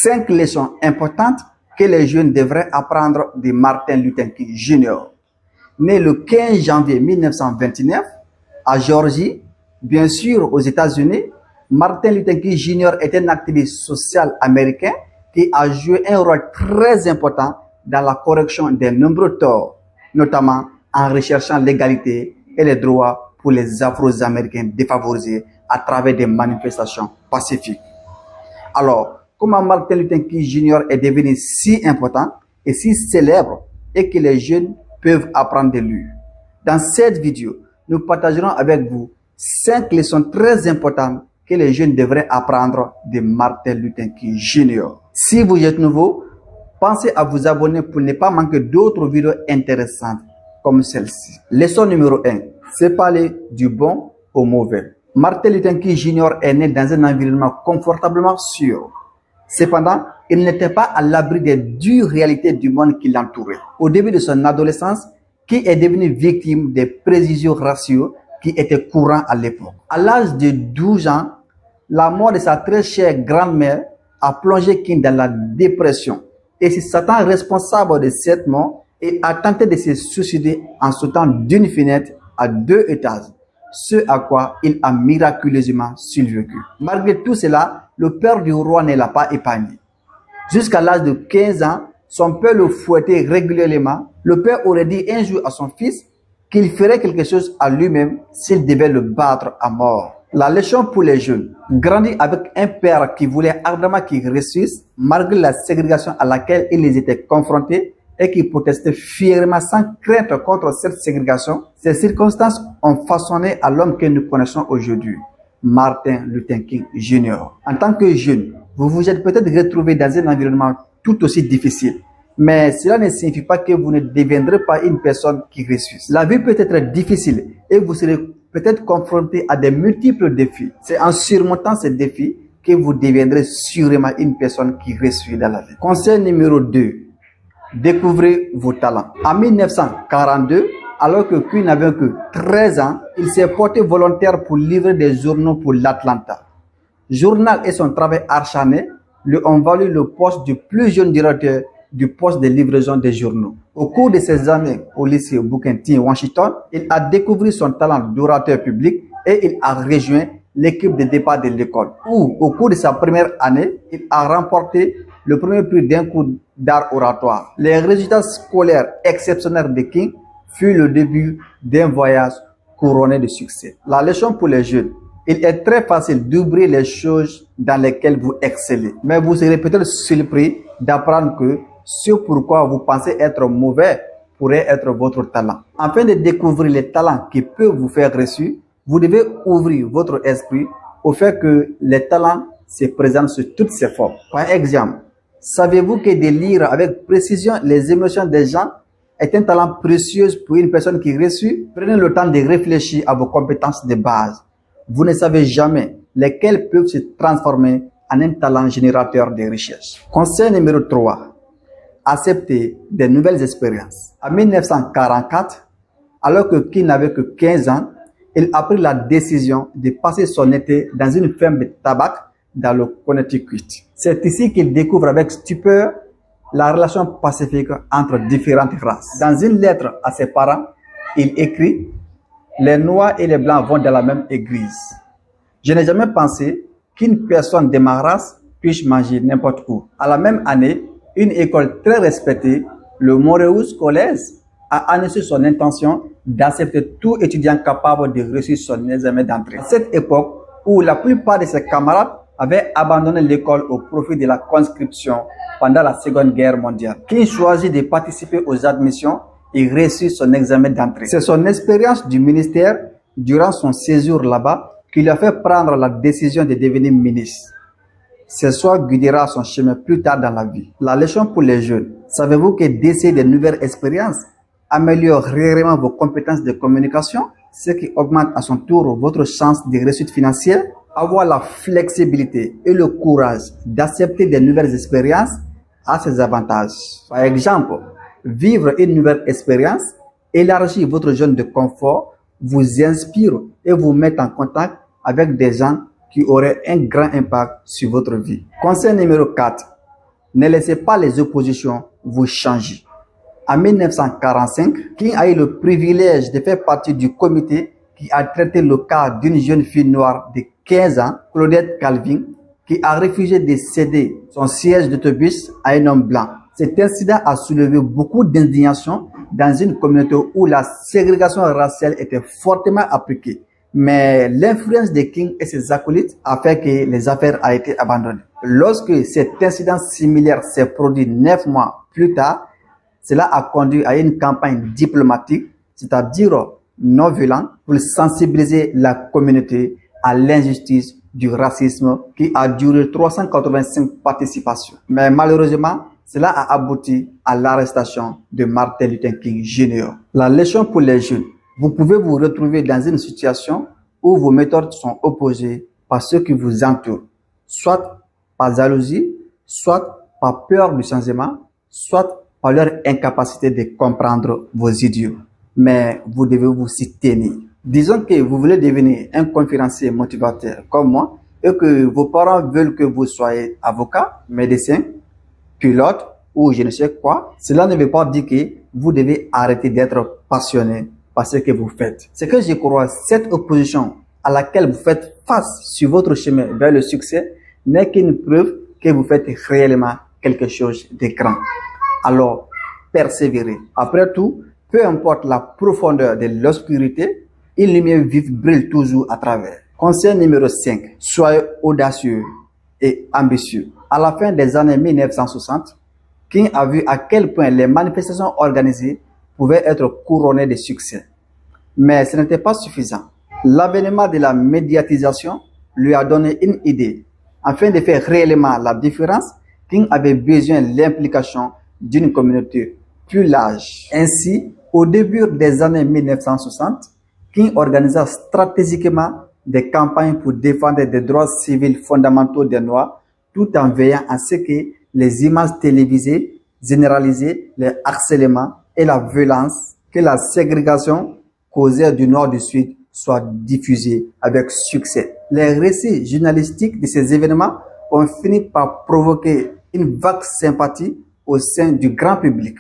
5 leçons importantes que les jeunes devraient apprendre de Martin Luther King Jr. Né le 15 janvier 1929 à Géorgie, bien sûr aux États-Unis, Martin Luther King Jr. est un activiste social américain qui a joué un rôle très important dans la correction des nombreux torts, notamment en recherchant l'égalité et les droits pour les Afro-Américains défavorisés à travers des manifestations pacifiques. Alors, comment Martin Luther King Jr. est devenu si important et si célèbre et que les jeunes peuvent apprendre de lui? Dans cette vidéo, nous partagerons avec vous 5 leçons très importantes que les jeunes devraient apprendre de Martin Luther King Jr. Si vous êtes nouveau, pensez à vous abonner pour ne pas manquer d'autres vidéos intéressantes comme celle-ci. Leçon numéro 1. C'est parler du bon au mauvais. Martin Luther King Jr. est né dans un environnement confortablement sûr. Cependant, il n'était pas à l'abri des dures réalités du monde qui l'entourait. Au début de son adolescence, King est devenu victime des préjugés raciaux qui étaient courants à l'époque. À l'âge de 12 ans, la mort de sa très chère grand-mère a plongé King dans la dépression. Et se sentant responsable de cette mort, il a tenté de se suicider en sautant d'une fenêtre à 2 étages, ce à quoi il a miraculeusement survécu. Malgré tout cela, le père du roi ne l'a pas épargné. Jusqu'à l'âge de 15 ans, son père le fouettait régulièrement. Le père aurait dit un jour à son fils qu'il ferait quelque chose à lui-même s'il devait le battre à mort. La leçon pour les jeunes: grandir avec un père qui voulait ardemment qu'ils réussissent, malgré la ségrégation à laquelle ils étaient confrontés et qui protestait fièrement sans crainte contre cette ségrégation. Ces circonstances ont façonné à l'homme que nous connaissons aujourd'hui, Martin Luther King Jr. En tant que jeune, vous vous êtes peut-être retrouvé dans un environnement tout aussi difficile, mais cela ne signifie pas que vous ne deviendrez pas une personne qui réussit. La vie peut être difficile et vous serez peut-être confronté à de multiples défis. C'est en surmontant ces défis que vous deviendrez sûrement une personne qui réussit dans la vie. Conseil numéro 2. Découvrez vos talents. En 1942, alors que King n'avait que 13 ans, il s'est porté volontaire pour livrer des journaux pour l'Atlanta. Journal et son travail acharné lui ont valu le poste du plus jeune directeur du poste de livraison des journaux. Au cours de ses années au lycée Booker T. Washington, il a découvert son talent d'orateur public et il a rejoint l'équipe de départ de l'école, où au cours de sa première année, il a remporté le premier prix d'un cours d'art oratoire. Les résultats scolaires exceptionnels de King furent le début d'un voyage couronné de succès. La leçon pour les jeunes: il est très facile d'oublier les choses dans lesquelles vous excellez, mais vous serez peut-être surpris d'apprendre que ce pourquoi vous pensez être mauvais pourrait être votre talent. Afin de découvrir les talents qui peuvent vous faire réussir, vous devez ouvrir votre esprit au fait que les talents se présentent sous toutes ses formes. Par exemple, savez-vous que de lire avec précision les émotions des gens est un talent précieux pour une personne qui réussit? Prenez le temps de réfléchir à vos compétences de base. Vous ne savez jamais lesquelles peuvent se transformer en un talent générateur de richesse. Conseil numéro 3. Accepter des nouvelles expériences. En 1944, alors que King n'avait que 15 ans, il a pris la décision de passer son été dans une ferme de tabac dans le Connecticut. C'est ici qu'il découvre avec stupeur la relation pacifique entre différentes races. Dans une lettre à ses parents, il écrit: les noirs et les blancs vont dans la même église. Je n'ai jamais pensé qu'une personne de ma race puisse manger n'importe où. À la même année, une école très respectée, le Morehouse College, a annoncé son intention d'accepter tout étudiant capable de réussir son examen d'entrée. À cette époque, où la plupart de ses camarades avaient abandonné l'école au profit de la conscription pendant la Seconde Guerre mondiale, King choisit de participer aux admissions et réussit son examen d'entrée. C'est son expérience du ministère durant son séjour là-bas qui lui a fait prendre la décision de devenir ministre. Ce choix guidera son chemin plus tard dans la vie. La leçon pour les jeunes: savez-vous que d'essayer de nouvelles expériences améliore réellement vos compétences de communication, ce qui augmente à son tour votre chance de réussite financière? Avoir la flexibilité et le courage d'accepter de nouvelles expériences a ses avantages. Par exemple, vivre une nouvelle expérience élargit votre zone de confort, vous inspire et vous met en contact avec des gens qui auraient un grand impact sur votre vie. Conseil numéro 4. Ne laissez pas les oppositions vous changer. En 1945, King a eu le privilège de faire partie du comité qui a traité le cas d'une jeune fille noire de 15 ans, Claudette Calvin, qui a refusé de céder son siège d'autobus à un homme blanc. Cet incident a soulevé beaucoup d'indignation dans une communauté où la ségrégation raciale était fortement appliquée. Mais l'influence de King et ses acolytes a fait que les affaires ont été abandonnées. Lorsque cet incident similaire s'est produit 9 mois plus tard, cela a conduit à une campagne diplomatique, c'est-à-dire non violente, pour sensibiliser la communauté à l'injustice du racisme qui a duré 385 participations. Mais malheureusement, cela a abouti à l'arrestation de Martin Luther King Jr. La leçon pour les jeunes: vous pouvez vous retrouver dans une situation où vos méthodes sont opposées par ceux qui vous entourent, soit par jalousie, soit par peur du changement, soit par leur incapacité de comprendre vos idiots. Mais vous devez vous y tenir. Disons que vous voulez devenir un conférencier motivateur comme moi et que vos parents veulent que vous soyez avocat, médecin, pilote ou je ne sais quoi. Cela ne veut pas dire que vous devez arrêter d'être passionné par ce que vous faites. Ce que je crois, cette opposition à laquelle vous faites face sur votre chemin vers le succès n'est qu'une preuve que vous faites réellement quelque chose de grand. Alors, persévérez. Après tout, peu importe la profondeur de l'obscurité, une lumière vive brille toujours à travers. Conseil numéro 5. Soyez audacieux et ambitieux. À la fin des années 1960, King a vu à quel point les manifestations organisées pouvaient être couronnées de succès. Mais ce n'était pas suffisant. L'avènement de la médiatisation lui a donné une idée. Afin de faire réellement la différence, King avait besoin de l'implication d'une communauté plus large. Ainsi, au début des années 1960, King organisa stratégiquement des campagnes pour défendre des droits civils fondamentaux des Noirs, tout en veillant à ce que les images télévisées généralisées, les harcèlements et la violence que la ségrégation causait du Nord du Sud soient diffusées avec succès. Les récits journalistiques de ces événements ont fini par provoquer une vague sympathie au sein du grand public.